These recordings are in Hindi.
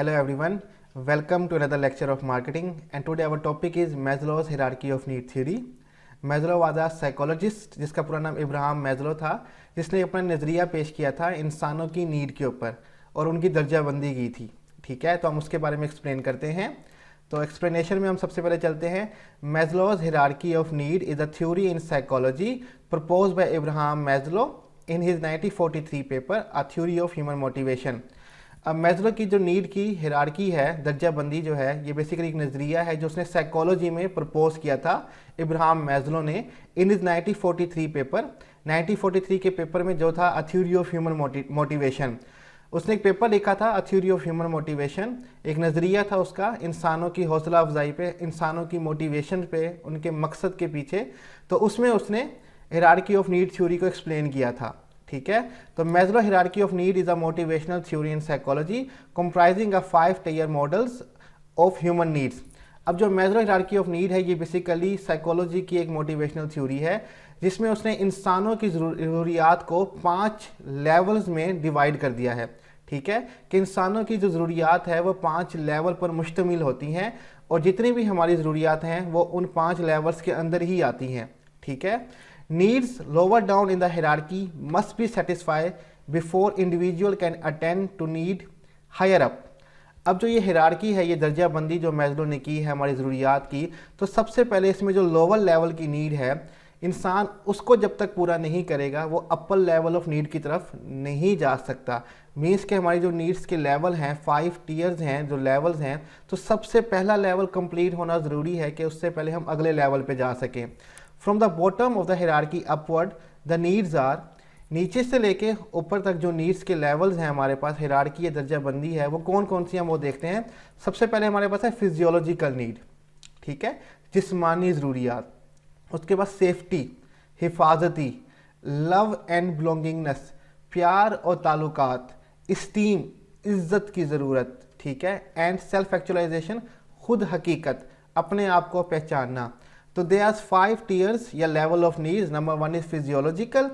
Hello everyone, welcome to another lecture of marketing, and today our topic is Maslow's hierarchy of need theory. Maslow was a psychologist जिसका पूरा नाम इब्राहम मैस्लो था, जिसने अपना नज़रिया पेश किया था इंसानों की नीड के ऊपर और उनकी दर्जाबंदी की थी। ठीक है, तो हम उसके बारे में एक्सप्लेन करते हैं। तो एक्सप्लेनेशन में हम सबसे पहले चलते हैं। Maslow's hierarchy of need is a theory in psychology propose by Abraham Maslow in his 1943 paper a theory of human motivation. अब मैस्लो की जो नीड की हिरार्की है, दर्जाबंदी जो है, ये बेसिकली एक नज़रिया है जो उसने साइकोलॉजी में प्रपोज किया था इब्राहम मैस्लो ने इन इज 1943 पेपर। 1943 के पेपर में जो था a theory of human motivation, उसने एक पेपर लिखा था a theory of human motivation. एक नज़रिया था उसका इंसानों की हौसला अफजाई पे, इंसानों की मोटिवेशन पे, उनके मकसद के पीछे। तो उसमें उसने हिरार्की ऑफ नीड थ्योरी को एक्सप्लेन किया था। ठीक है, तो Maslow hierarchy of need is a motivational theory in psychology comprising a 5 tier models of human needs. अब जो मैस्लो हिरार्की ऑफ नीड है, ये बेसिकली साइकोलॉजी की एक मोटिवेशनल थ्योरी है जिसमें उसने इंसानों की ज़रूरियात को 5 लेवल्स में डिवाइड कर दिया है। ठीक है, कि इंसानों की जो ज़रूरियात है वो 5 लेवल पर मुश्तमिल होती हैं और जितनी भी हमारी ज़रूरियात हैं वो उन 5 लेवल्स के अंदर ही आती हैं। ठीक है, needs lower down in the hierarchy must be satisfy before individual can attend to need higher up. अब जो ये हिरार्की है, ये दर्जाबंदी जो मैस्लो ने की है हमारी ज़रूरियात की, तो सबसे पहले इसमें जो लोअर लेवल की नीड है, इंसान उसको जब तक पूरा नहीं करेगा वो अपर लेवल ऑफ नीड की तरफ नहीं जा सकता। मीन्स के हमारी जो नीड्स के लेवल हैं, 5 टीयर्स हैं, जो लेवल्स हैं, तो सबसे पहला लेवल कंप्लीट होना ज़रूरी है कि उससे पहले हम अगले लेवल पे जा सकें। From the bottom of the hierarchy upward the needs are, नीचे से लेके ऊपर तक जो नीड्स के लेवल्स हैं हमारे पास, हिरार्की या दर्जाबंदी है, वो कौन कौन सी हम वो देखते हैं। सबसे पहले हमारे पास है फिजियोलॉजिकल नीड। ठीक है, जिस्मानी ज़रूरियात। उसके बाद सेफ्टी, हिफाजती, लव एंड बिलोंगिंगनेस, प्यार और ताल्लुकात, इस्टीम, इज्जत की ज़रूरत। ठीक है, एंड सेल्फ एक्चुअलाइजेशन, खुद हकीकत, अपने आप को पहचानना। तो दे आर 5 टीयर्स या level of needs. Number 1 is physiological,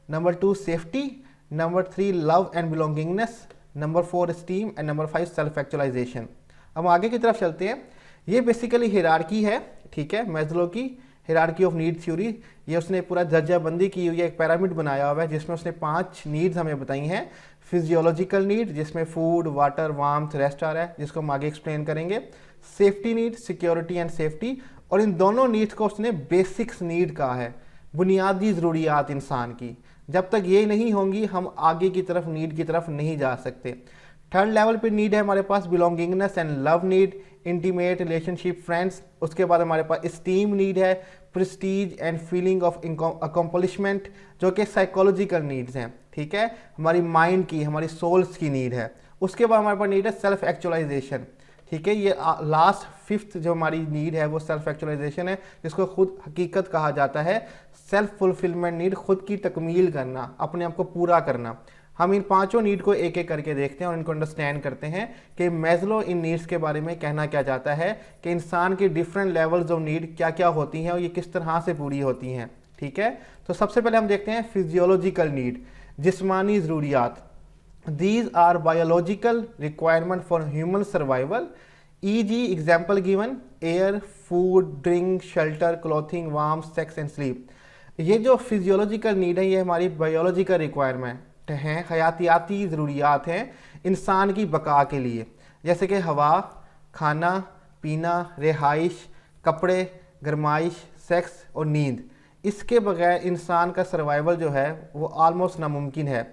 number 2 safety, number 3 love and belongingness, number 4 esteem and number 5 self actualization. अब आगे की तरफ चलते हैं। ये बेसिकली हिरार्की है। ठीक है, मैस्लो की हिरार्की ऑफ नीड थ्योरी, ये उसने पूरा दर्जाबंदी की हुई है, एक पिरामिड बनाया हुआ है जिसमें उसने 5 नीड्स हमें बताई हैं। फिजियोलॉजिकल नीड जिसमें फूड, वाटर, वार्मथ, रेस्ट आ रहा है, जिसको हम आगे एक्सप्लेन करेंगे। Safety need, security and safety, और इन दोनों नीड्स को उसने बेसिक्स नीड कहा है, बुनियादी ज़रूरियात इंसान की। जब तक ये नहीं होंगी हम आगे की तरफ नीड की तरफ नहीं जा सकते। थर्ड लेवल पे नीड है हमारे पास belongingness and love need, intimate relationship, friends. उसके बाद हमारे पास स्टीम नीड है, prestige and feeling of accomplishment, जो कि साइकोलॉजिकल नीड्स हैं। ठीक है, हमारी माइंड की, हमारी सोल्स की नीड है। उसके बाद हमारे पास नीड है सेल्फ एक्चुअलाइजेशन। ठीक है, ये लास्ट 5th जो हमारी नीड है वो सेल्फ एक्चुअलाइजेशन है, जिसको खुद हकीकत कहा जाता है। सेल्फ फुलफिलमेंट नीड, खुद की तकमील करना, अपने आप को पूरा करना। हम इन 5 नीड को एक एक करके देखते हैं और इनको अंडरस्टैंड करते हैं कि मैस्लो इन नीड्स के बारे में कहना क्या चाहता है, कि इंसान की डिफरेंट लेवल्स ऑफ नीड क्या क्या होती हैं और ये किस तरह से पूरी होती हैं। ठीक है, तो सबसे पहले हम देखते हैं फिजियोलॉजिकल नीड, जिस्मानी ज़रूरियात। These are biological requirement for human survival, e.g. example given air, food, drink, shelter, clothing, warmth, sex and sleep। ये जो फिजियोलॉजिकल नीड है ये हमारी बायोलॉजिकल रिक्वायरमेंट हैं, हयातियाती ज़रूरियात हैं इंसान की बका के लिए, जैसे कि हवा, खाना पीना, रिहाइश, कपड़े, गरमाइश, सेक्स और नींद। इसके बगैर इंसान का सर्वाइवल जो है वो आलमोस्ट नामुमकिन है।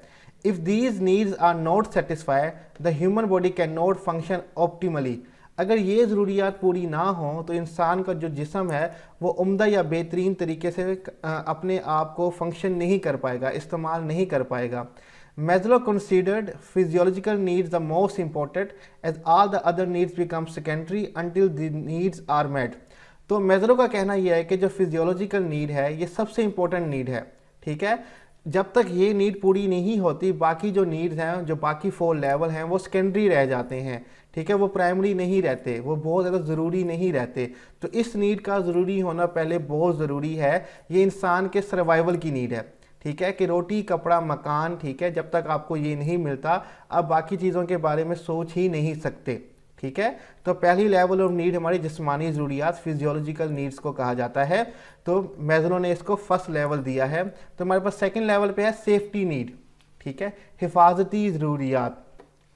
If these needs are not satisfied, the human body cannot function optimally। अगर ये ज़रूरियात पूरी ना हो तो इंसान का जो जिस्म है वो उम्दा या बेहतरीन तरीके से अपने आप को फंक्शन नहीं कर पाएगा, इस्तेमाल नहीं कर पाएगा। Maslow considered physiological needs the most important as all the other needs become secondary until the needs are met। तो मैस्लो का कहना यह है कि जो फिजियोलॉजिकल नीड है ये सबसे इंपॉर्टेंट नीड है। ठीक है, जब तक ये नीड पूरी नहीं होती बाकी जो नीड्स हैं, जो बाकी 4 लेवल हैं, वो सेकेंडरी रह जाते हैं। ठीक है, वो प्राइमरी नहीं रहते, वो बहुत ज़्यादा ज़रूरी नहीं रहते। तो इस नीड का ज़रूरी होना पहले बहुत ज़रूरी है, ये इंसान के सर्वाइवल की नीड है। ठीक है, कि रोटी कपड़ा मकान, ठीक है, जब तक आपको ये नहीं मिलता आप बाकी चीज़ों के बारे में सोच ही नहीं सकते। ठीक है, तो पहली लेवल ऑफ नीड हमारी जिस्मानी ज़रूरियात, फिजियोलॉजिकल नीड्स को कहा जाता है। तो मैस्लो ने इसको फर्स्ट लेवल दिया है। तो हमारे पास सेकंड लेवल पे है सेफ्टी नीड, ठीक है, हिफाजती ज़रूरियात।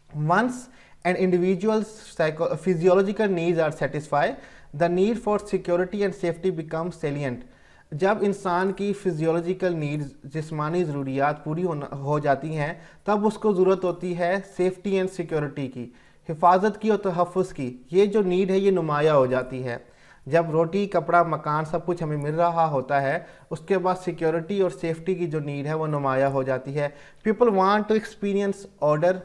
Once and individuals physiological needs are satisfy, the need for security and safety become salient. जब इंसान की फिजियोलॉजिकल नीड्स, जिस्मानी ज़रूरियात पूरी हो जाती हैं, तब उसको ज़रूरत होती है सेफ्टी एंड सिक्योरिटी की, हिफाजत की और तहफ़्फ़ुज़ की। ये जो नीड है ये नुमाया हो जाती है जब रोटी कपड़ा मकान सब कुछ हमें मिल रहा होता है, उसके बाद सिक्योरिटी और सेफ्टी की जो नीड है वो नुमाया हो जाती है। People want to experience order,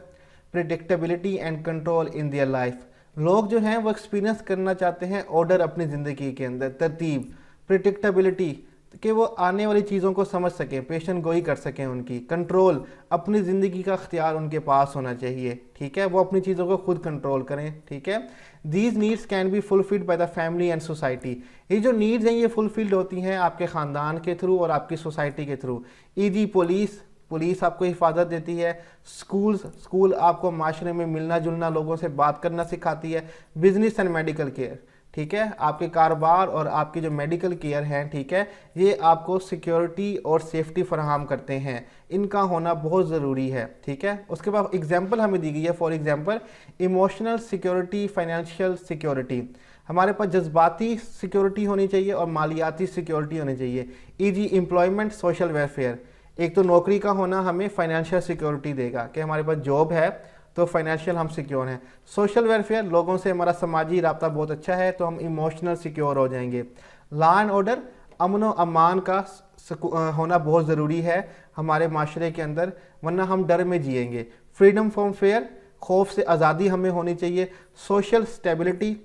predictability and control in their life. लोग जो हैं वो एक्सपीरियंस करना चाहते हैं ऑर्डर अपनी ज़िंदगी के अंदर, तरतीब, प्रिडिक्टेबिलिटी कि वो आने वाली चीज़ों को समझ सकें, पेशन गोई कर सकें, उनकी कंट्रोल, अपनी ज़िंदगी का अख्तियार उनके पास होना चाहिए। ठीक है, वो अपनी चीज़ों को खुद कंट्रोल करें। ठीक है, these needs can be fulfilled by the family and society. ये जो नीड्स हैं ये फुलफिल्ड होती हैं आपके ख़ानदान के थ्रू और आपकी सोसाइटी के थ्रू। ईजी पुलिस आपको हिफाजत देती है। स्कूल आपको माशरे में मिलना जुलना, लोगों से बात करना सिखाती है। बिजनेस एंड मेडिकल केयर, ठीक है, आपके कारोबार और आपकी जो मेडिकल केयर हैं, ठीक है, ये आपको सिक्योरिटी और सेफ्टी फराहम करते हैं। इनका होना बहुत ज़रूरी है। ठीक है, उसके बाद एग्जांपल हमें दी गई है। For example emotional security, financial security. हमारे पास जज्बाती सिक्योरिटी होनी चाहिए और मालियाती सिक्योरिटी होनी चाहिए। Easy employment, social welfare. एक तो नौकरी का होना हमें फाइनेंशियल सिक्योरिटी देगा कि हमारे पास जॉब है तो फाइनेंशियल हम सिक्योर हैं। सोशल वेलफेयर, लोगों से हमारा समाजी राब्ता बहुत अच्छा है तो हम इमोशनल सिक्योर हो जाएंगे। लॉ एंड ऑर्डर, अमन व अमान का होना बहुत ज़रूरी है हमारे माशरे के अंदर, वरना हम डर में जिएंगे। फ्रीडम फ्रॉम फेयर, खौफ से आज़ादी हमें होनी चाहिए। सोशल स्टेबिलिटी,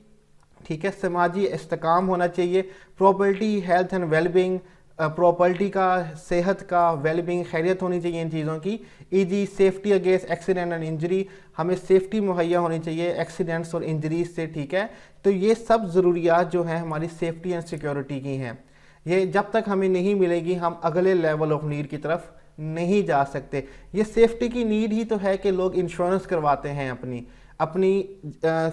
ठीक है, समाजी इस्तेकाम होना चाहिए। Property, health and wellbeing, property का, सेहत का, वेलबींग, खैरियत होनी चाहिए इन चीज़ों की। Easy safety against accident and injury, हमें सेफ्टी मुहैया होनी चाहिए एक्सीडेंट्स और इंजरीज से। ठीक है, तो ये सब ज़रूरियात जो हैं हमारी सेफ्टी एंड सिक्योरिटी की हैं। ये जब तक हमें नहीं मिलेगी हम अगले लेवल ऑफ नीड की तरफ नहीं जा सकते। ये सेफ्टी की नीड ही तो है कि लोग इंश्योरेंस करवाते हैं, अपनी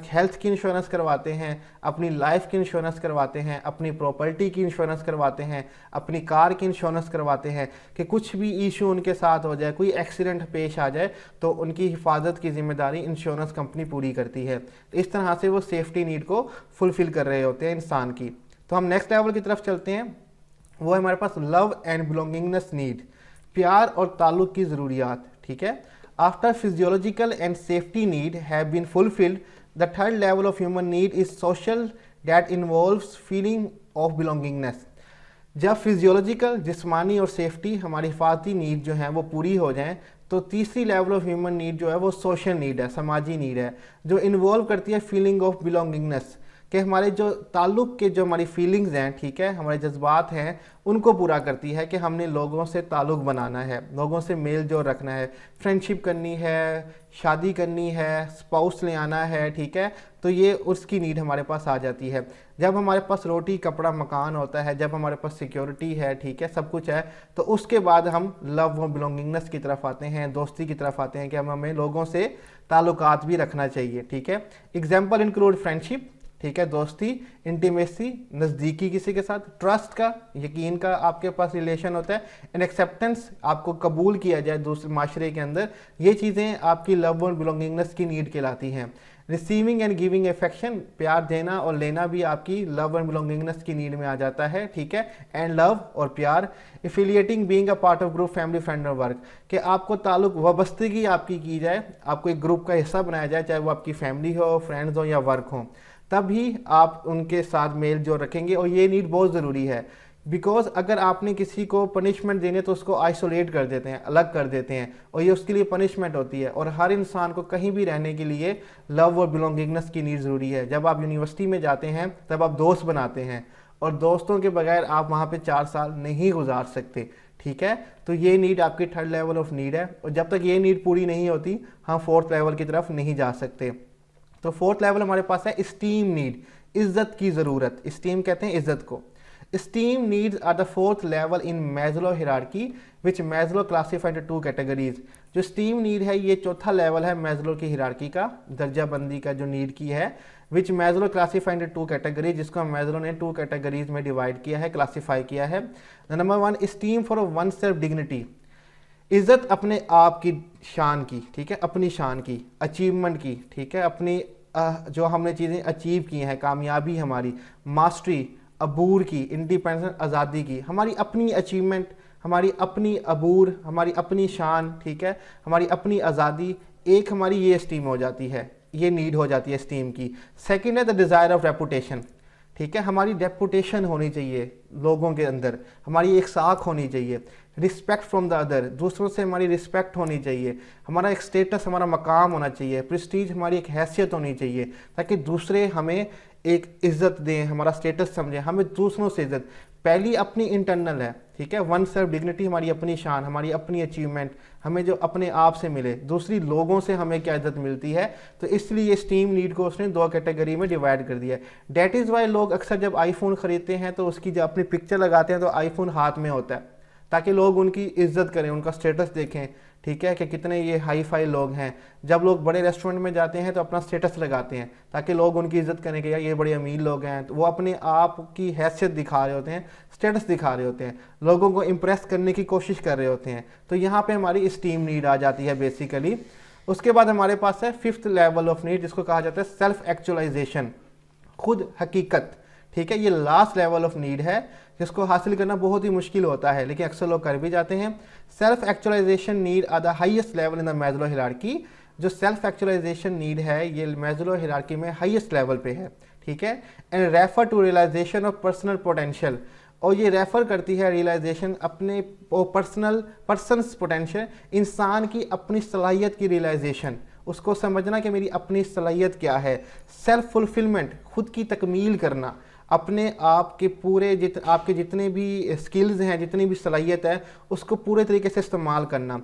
हेल्थ की इंश्योरेंस करवाते हैं, अपनी लाइफ की इंश्योरेंस करवाते हैं, अपनी प्रॉपर्टी की इंश्योरेंस करवाते हैं, अपनी कार की इंश्योरेंस करवाते हैं कि कुछ भी इशू उनके साथ हो जाए, कोई एक्सीडेंट पेश आ जाए तो उनकी हिफाजत की जिम्मेदारी इंश्योरेंस कंपनी पूरी करती है। इस तरह से वो सेफ्टी नीड को फुलफ़िल कर रहे होते हैं इंसान की। तो हम नेक्स्ट लेवल की तरफ चलते हैं, वो है हमारे पास लव एंड बिलोंगिंगनेस नीड, प्यार और ताल्लुक़ की ज़रूरियात। ठीक है, after physiological and safety need have been fulfilled, the third level of human need is social, that involves feeling of belongingness। जब फिजियोलॉजिकल, जिस्मानी और सेफ्टी हमारी हिफाजती नीड जो हैं वो पूरी हो जाएं, तो तीसरी लेवल ऑफ ह्यूमन नीड जो है वो सोशल नीड है, समाजी नीड है, जो इन्वॉल्व करती है फीलिंग ऑफ बिलोंगिंगनेस, कि हमारे जो ताल्लुक़ के जो हमारी फीलिंग्स हैं, ठीक है, हमारे जज्बात हैं, उनको पूरा करती है कि हमने लोगों से ताल्लुक़ बनाना है, लोगों से मेल जोल रखना है, फ्रेंडशिप करनी है, शादी करनी है, स्पाउस ले आना है। ठीक है, तो ये उसकी नीड हमारे पास आ जाती है। जब हमारे पास रोटी कपड़ा मकान होता है, जब हमारे पास सिक्योरिटी है, ठीक है, सब कुछ है, तो उसके बाद हम लव व बिलोंगिंगनेस की तरफ आते हैं, दोस्ती की तरफ आते हैं कि हमें लोगों से ताल्लुकात भी रखना चाहिए। ठीक है, एग्जाम्पल इंक्लूड फ्रेंडशिप, ठीक है, दोस्ती, इंटीमेसी, नज़दीकी किसी के साथ, ट्रस्ट का, यकीन का आपके पास रिलेशन होता है, एंड एक्सेप्टेंस, आपको कबूल किया जाए दूसरे माशरे के अंदर। ये चीज़ें आपकी लव और बिलोंगिंगनेस की नीड कहलाती हैं। रिसीविंग एंड गिविंग अफेक्शन, प्यार देना और लेना भी आपकी लव एंड बिलोंगिंगनेस की नीड में आ जाता है। ठीक है, एंड लव और प्यार। Affiliating, being a part of group, family, friend और वर्क, कि आपको ताल्लुक वाबस्तगी आपकी की जाए, आपको एक ग्रुप का हिस्सा बनाया जाए, चाहे वो आपकी फैमिली हो, फ्रेंड्स हो या वर्क हो, तभी आप उनके साथ मेल जो रखेंगे। और ये नीड बहुत ज़रूरी है, बिकॉज अगर आपने किसी को पनिशमेंट देने तो उसको आइसोलेट कर देते हैं, अलग कर देते हैं, और ये उसके लिए पनिशमेंट होती है। और हर इंसान को कहीं भी रहने के लिए लव और बिलोंगिंगनेस की नीड ज़रूरी है। जब आप यूनिवर्सिटी में जाते हैं तब आप दोस्त बनाते हैं, और दोस्तों के बगैर आप वहाँ पे 4 साल नहीं गुजार सकते। ठीक है, तो ये नीड आपकी थर्ड लेवल ऑफ नीड है, और जब तक ये नीड पूरी नहीं होती हम फोर्थ लेवल की तरफ नहीं जा सकते। तो फोर्थ लेवल हमारे पास है स्टीम नीड, इज्जत की ज़रूरत। स्टीम कहते हैं इज्जत को। Esteem needs are the fourth level in Maslow hierarchy, which Maslow classified into two categories. जो स्टीम नीड है ये चौथा लेवल है मैजलो की हिरार्की का, दर्जाबंदी का जो नीड की है, विच मैजलो क्लासीफाइड इन टू कैटेगरीज, जिसको मैजलो ने टू कैटेगरीज में डिवाइड किया है, क्लासीफाई किया है. Number 1, steam for one self dignity, इज्जत अपने आप की शान की, ठीक है, अपनी शान की, अचीवमेंट की, ठीक है, अपनी जो हमने चीज़ें अचीव की हैं, कामयाबी हमारी, मास्टरी, अबूर की, इंडिपेंडेंस, आज़ादी की, हमारी अपनी अचीवमेंट, हमारी अपनी अबूर, हमारी अपनी शान, ठीक है, हमारी अपनी आज़ादी, एक हमारी ये स्टीम हो जाती है, ये नीड हो जाती है स्टीम की. सेकंड है द डिज़ायर ऑफ रेपुटेशन, ठीक है, हमारी रेपुटेशन होनी चाहिए लोगों के अंदर, हमारी एक साख होनी चाहिए. रिस्पेक्ट फ्रॉम द अदर, दूसरों से हमारी रिस्पेक्ट होनी चाहिए, हमारा एक स्टेटस, हमारा मकाम होना चाहिए, प्रेस्टीज, हमारी एक हैसियत होनी चाहिए, ताकि दूसरे हमें एक इज्जत दें, हमारा स्टेटस समझें, हमें दूसरों से इज्जत. पहली अपनी इंटरनल है, ठीक है, वन सेल्फ डिग्निटी, हमारी अपनी शान, हमारी अपनी अचीवमेंट, हमें जो अपने आप से मिले. दूसरी लोगों से हमें क्या इज्जत मिलती है. तो इसलिए ये स्टीम नीड को उसने दो कैटेगरी में डिवाइड कर दिया है. डेट इज़ वाई लोग अक्सर जब आईफोन खरीदते हैं तो उसकी जब अपनी पिक्चर लगाते हैं तो आईफोन हाथ में होता है, ताकि लोग उनकी इज्जत करें, उनका स्टेटस देखें, ठीक है, कि कितने ये हाई फाई लोग हैं. जब लोग बड़े रेस्टोरेंट में जाते हैं तो अपना स्टेटस लगाते हैं ताकि लोग उनकी इज्जत करें कि यार ये बड़े अमीर लोग हैं. तो वो अपने आप की हैसियत दिखा रहे होते हैं, स्टेटस दिखा रहे होते हैं, लोगों को इम्प्रेस करने की कोशिश कर रहे होते हैं. तो यहाँ पे हमारी स्टीम नीड आ जाती है बेसिकली. उसके बाद हमारे पास है फिफ्थ लेवल ऑफ नीड, जिसको कहा जाता है सेल्फ एक्चुअलाइजेशन, खुद हकीकत, ठीक है. ये लास्ट लेवल ऑफ नीड है जिसको हासिल करना बहुत ही मुश्किल होता है, लेकिन अक्सर लोग कर भी जाते हैं. Self actualization need are the highest level in the Maslow hierarchy. जो सेल्फ एक्चुअलाइजेशन नीड है ये मैजलो हिरार्की में हाईएस्ट लेवल पे है, ठीक है. And refer to realization of personal potential, और ये रेफर करती है रियलाइजेशन अपने पर्सन्स पोटेंशियल, इंसान की अपनी सलाहियत की रियलाइजेशन, उसको समझना कि मेरी अपनी सलाहियत क्या है. सेल्फ फुलफिलमेंट, खुद की तकमील करना, अपने आप के पूरे आपके जितने भी स्किल्स हैं, जितनी भी सलाहियत है, उसको पूरे तरीके से इस्तेमाल करना.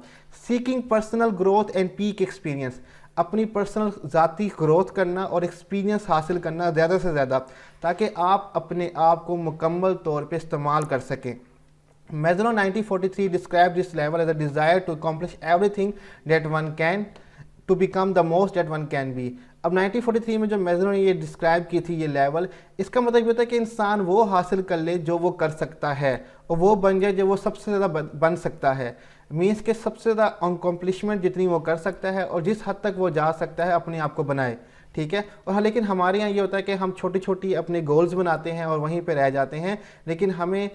Seeking personal growth and peak experience, अपनी पर्सनल ज़ाती ग्रोथ करना और एक्सपीरियंस हासिल करना ज़्यादा से ज़्यादा, ताकि आप अपने आप को मुकम्मल तौर पे इस्तेमाल कर सकें. Maslow 1943 described this level as a desire to accomplish everything that one can, to become the most that one can be. अब 1943 में जो मैजलो ने ये डिस्क्राइब की थी ये लेवल, इसका मतलब ये होता है कि इंसान वो हासिल कर ले जो वो कर सकता है, और वो बन जाए जो वो सबसे ज़्यादा बन सकता है. मीन्स के सबसे ज़्यादा अकम्पलिशमेंट जितनी वो कर सकता है और जिस हद तक वो जा सकता है अपने आप को बनाए, ठीक है. और हाँ, लेकिन हमारे यहाँ ये होता है कि हम छोटी छोटी अपने गोल्स बनाते हैं और वहीं पे रह जाते हैं, लेकिन हमें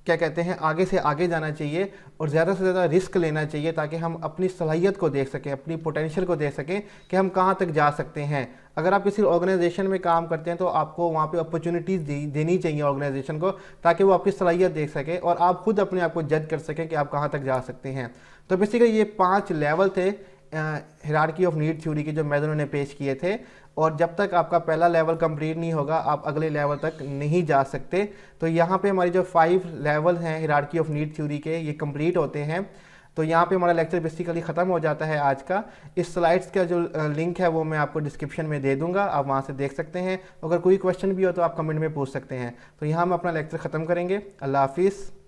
क्या कहते हैं, आगे से आगे जाना चाहिए और ज़्यादा से ज़्यादा रिस्क लेना चाहिए, ताकि हम अपनी सलाहियत को देख सकें, अपनी पोटेंशियल को देख सकें कि हम कहाँ तक जा सकते हैं. अगर आप किसी ऑर्गेनाइजेशन में काम करते हैं तो आपको वहाँ पे अपॉर्चुनिटीज़ देनी चाहिए ऑर्गेनाइजेशन को, ताकि वो आपकी सलाहियत देख सके और आप खुद अपने आप को जज कर सकें कि आप कहाँ तक जा सकते हैं. तो बेसिकली ये 5 लेवल थे हिरार्की ऑफ नीड थ्योरी के जो मैजलो ने पेश किए थे, और जब तक आपका पहला लेवल कंप्लीट नहीं होगा आप अगले लेवल तक नहीं जा सकते. तो यहाँ पे हमारी जो 5 लेवल हैं हिरार्की ऑफ नीड थ्योरी के, ये कंप्लीट होते हैं. तो यहाँ पे हमारा लेक्चर बेसिकली ख़त्म हो जाता है आज का. इस स्लाइड्स का जो लिंक है वो मैं आपको डिस्क्रिप्शन में दे दूँगा, आप वहाँ से देख सकते हैं. अगर कोई क्वेश्चन भी हो तो आप कमेंट में पूछ सकते हैं. तो यहाँ हम अपना लेक्चर ख़त्म करेंगे. अल्लाह हाफिज़.